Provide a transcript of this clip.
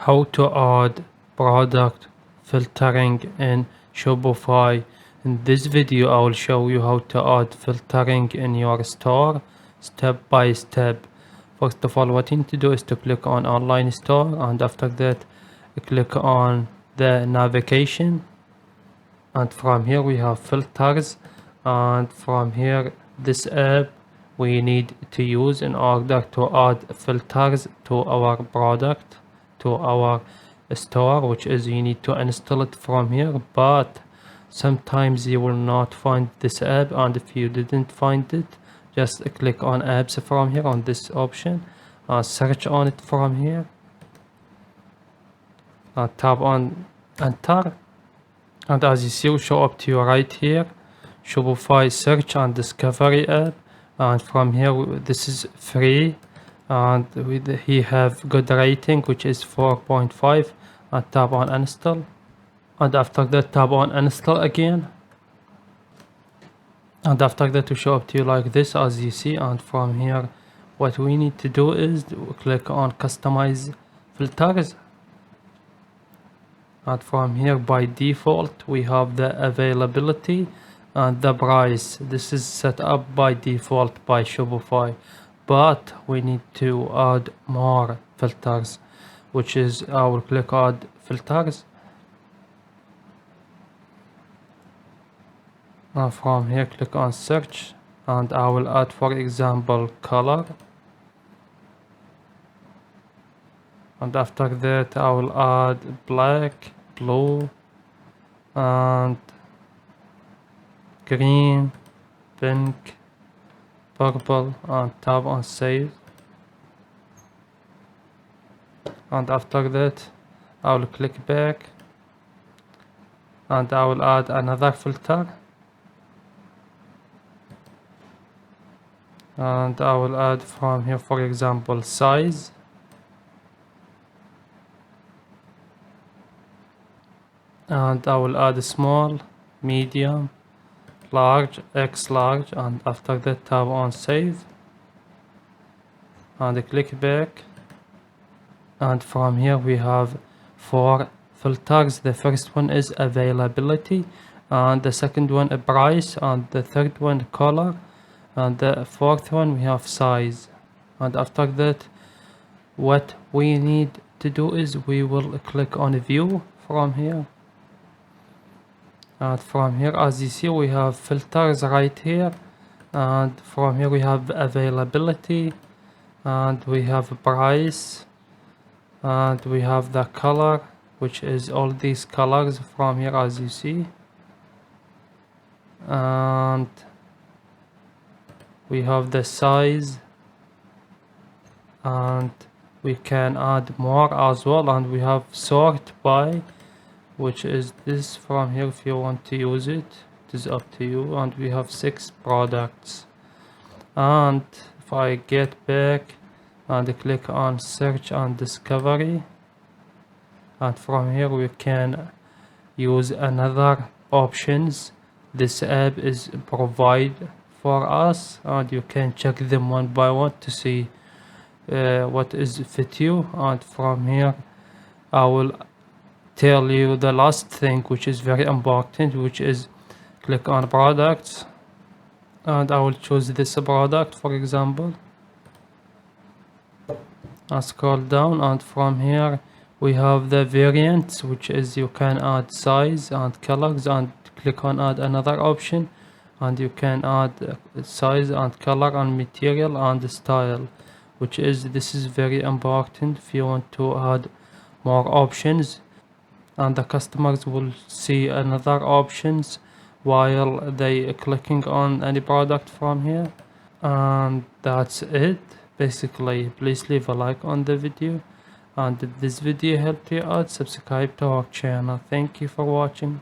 how to add product filtering in Shopify. In this video I will show you how to add filtering in your store step by step. First of all, what you need to do is to click on online store, and after that click on the navigation, and from here we have filters, and from here this app we need to use in order to add filters to our product, to our store, which is you need to install it from here. But sometimes you will not find this app, and if you didn't find it, just click on apps from here on this option, search on it from here, tap on enter, and as you see will show up to you right here, Shopify search and discovery app. And from here this is free, and he have good rating, which is 4.5, and tap on install, and after that tap on install again, and after that will show up to you like this, as you see. And from here what we need to do is to click on customize filters, and from here by default we have the availability and the price. This is set up by default by Shopify, but we need to add more filters, which is I will click add filters, and from here click on search, and I will add, for example, color, and after that I will add black, blue, and green, pink, purple, and tap on save. And after that I will click back, and I will add another filter, and I will add from here, for example, size, and I will add small, medium, large, X large, and after that tap on save and click back. And from here we have 4 filters. The first one is availability, and the second one is price, and the third one color, and the fourth one we have size. And after that what we need to do is we will click on view from here, and from here as you see we have filters right here, and from here we have availability, and we have price, and we have the color, which is all these colors from here as you see, and we have the size, and we can add more as well, and we have sort by, which is this from here. If you want to use it, it is up to you. And we have 6 products, and if I get back and click on search and discovery, and from here we can use another options this app is provide for us, and you can check them one by one to see what is fit you. And from here I will tell you the last thing, which is very important, which is click on products, and I will choose this product, for example, and scroll down, and from here we have the variants, which is you can add size and colors, and click on add another option, and you can add size and color and material and style, which is this is very important if you want to add more options, and the customers will see another options while they clicking on any product from here. And that's it basically. Please leave a like on the video, and if this video helped you out, subscribe to our channel. Thank you for watching.